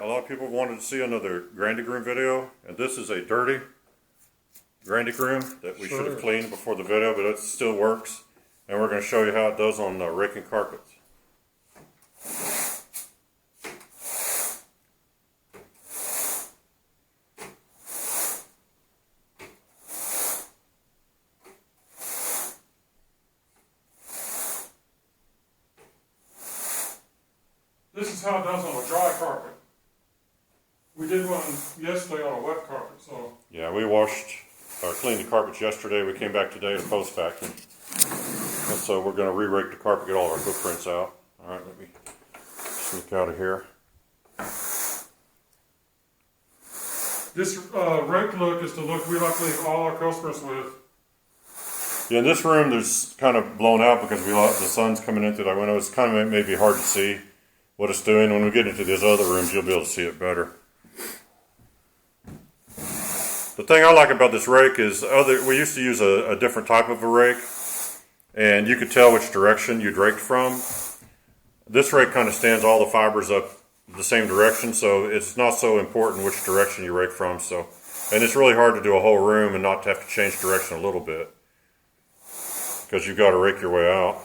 a lot of people wanted to see another Grandi Groom video, and this is a dirty Grandi Groom that we should have cleaned before the video, but it still works. And we're going to show you how it does on raking carpets. This is how it does on a dry carpet. We did one yesterday on a wet carpet, so. Yeah, we cleaned the carpets yesterday. We came back today to post vacuum. And so we're going to re-rake the carpet, get all our footprints out. All right, let me sneak out of here. This rake look is the look we like to leave all our customers with. Yeah, in this room, there's kind of blown out because the sun's coming in through that window. It's kind of maybe hard to see what it's doing. When we get into these other rooms, you'll be able to see it better. The thing I like about this rake is we used to use a different type of a rake, and you could tell which direction you'd raked from. This rake kind of stands all the fibers up the same direction, so it's not so important which direction you rake from. And it's really hard to do a whole room and not to have to change direction a little bit, because you've got to rake your way out.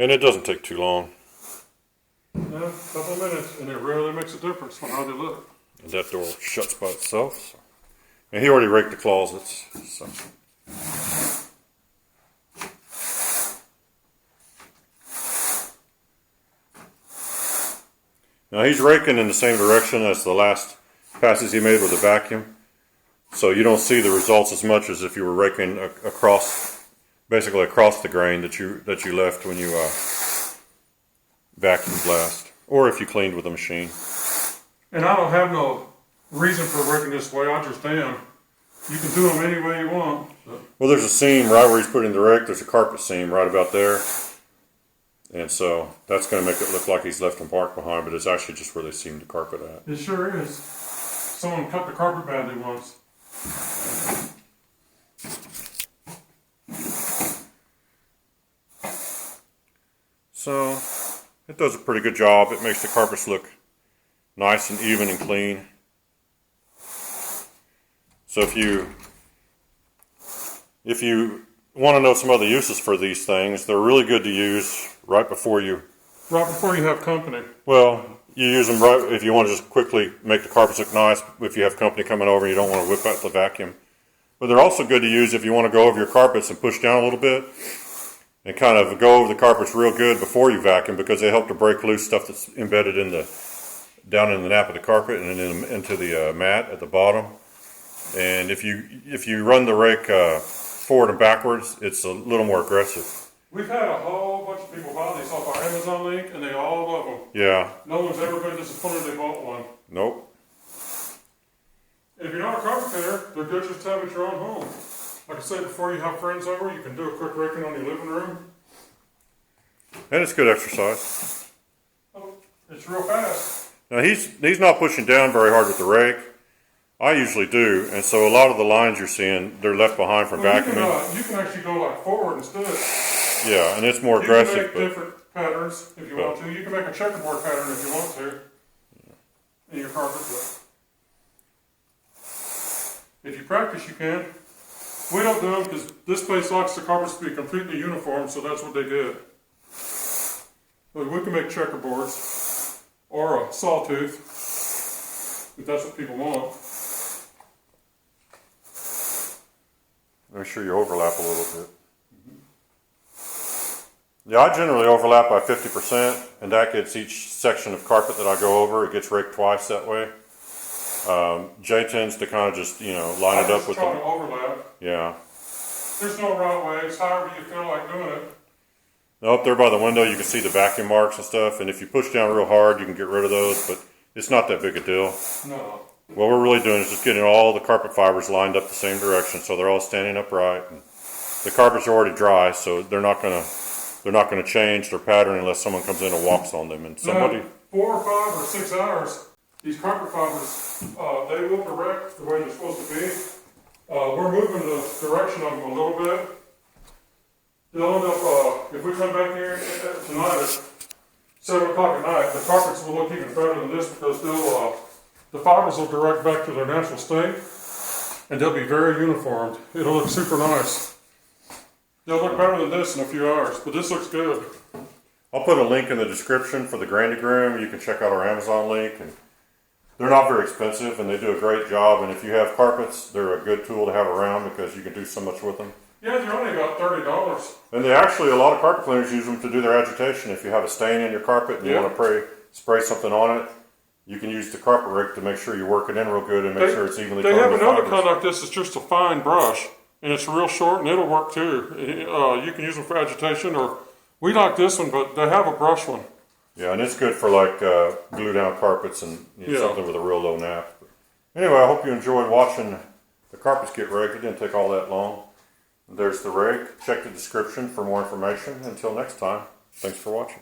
And it doesn't take too long. Yeah, a couple of minutes, and it really makes a difference on how they look. And that door shuts by itself. So. And he already raked the closets. Now he's raking in the same direction as the last passes he made with the vacuum. So you don't see the results as much as if you were raking basically across the grain that you left when you vacuumed last, or if you cleaned with a machine. And I don't have no reason for raking this way. I just am. You can do them any way you want. Well, there's a seam right where he's putting the rake. There's a carpet seam right about there, and so that's going to make it look like he's left a mark behind, but it's actually just where they seamed the carpet at. It sure is. Someone cut the carpet badly once. So it does a pretty good job. It makes the carpets look nice and even and clean. So if you want to know some other uses for these things, they're really good to use right before you have company. Well, you use them right if you want to just quickly make the carpets look nice. If you have company coming over and you don't want to whip out the vacuum. But they're also good to use if you want to go over your carpets and push down a little bit and kind of go over the carpets real good before you vacuum, because they help to break loose stuff that's embedded down in the nap of the carpet and into the mat at the bottom. And if you run the rake forward and backwards, it's a little more aggressive. We've had a whole bunch of people buy these off our Amazon link, and they all love them. Yeah. No one's ever been disappointed they bought one. Nope. And if you're not a carpet fitter, they're good just to have at your own home. Like I said, before you have friends over, you can do a quick raking on your living room. And it's good exercise. Oh, it's real fast. Now he's not pushing down very hard with the rake. I usually do, and so a lot of the lines you're seeing, they're left behind from vacuuming. You can actually go like forward instead. Yeah, and it's more aggressive. You can make different patterns if you want to. You can make a checkerboard pattern if you want to in your carpet. If you practice, you can. We don't do them because this place likes the carpets to be completely uniform, so that's what they did. But we can make checkerboards or a sawtooth if that's what people want. Make sure you overlap a little bit. Yeah, I generally overlap by 50%, and that gets each section of carpet that I go over, it gets raked twice that way. Jay tends to kind of just, line it up with them. To overlap. Yeah. There's no right way. It's however you feel like doing it. Now, up there by the window, you can see the vacuum marks and stuff, and if you push down real hard, you can get rid of those, but it's not that big a deal. No. What we're really doing is just getting all the carpet fibers lined up the same direction, so they're all standing upright. And the carpets are already dry, so they're not going to change their pattern unless someone comes in and walks on them. And somebody 4 or 5 or 6 hours. these carpet fibers, they will direct the way they're supposed to be. We're moving the direction of them a little bit. They'll end up, if we come back here tonight at 7 o'clock at night, the carpets will look even better than this because the fibers will direct back to their natural state and they'll be very uniformed. It'll look super nice. They'll look better than this in a few hours, but this looks good. I'll put a link in the description for the Grandi Groom. You can check out our Amazon link. And they're not very expensive and they do a great job. And if you have carpets, they're a good tool to have around because you can do so much with them. Yeah, they're only about $30. And they actually, a lot of carpet cleaners use them to do their agitation. If you have a stain in your carpet and you want to spray something on it, you can use the carpet rake to make sure you work it in real good and make sure it's evenly covered. They have another kind like this. It's just a fine brush, and it's real short, and it'll work too. You can use them for agitation, or we like this one, but they have a brush one. Yeah, and it's good for like glue down carpets and something with a real low nap. But anyway, I hope you enjoyed watching the carpets get raked. It didn't take all that long. There's the rake. Check the description for more information. Until next time, thanks for watching.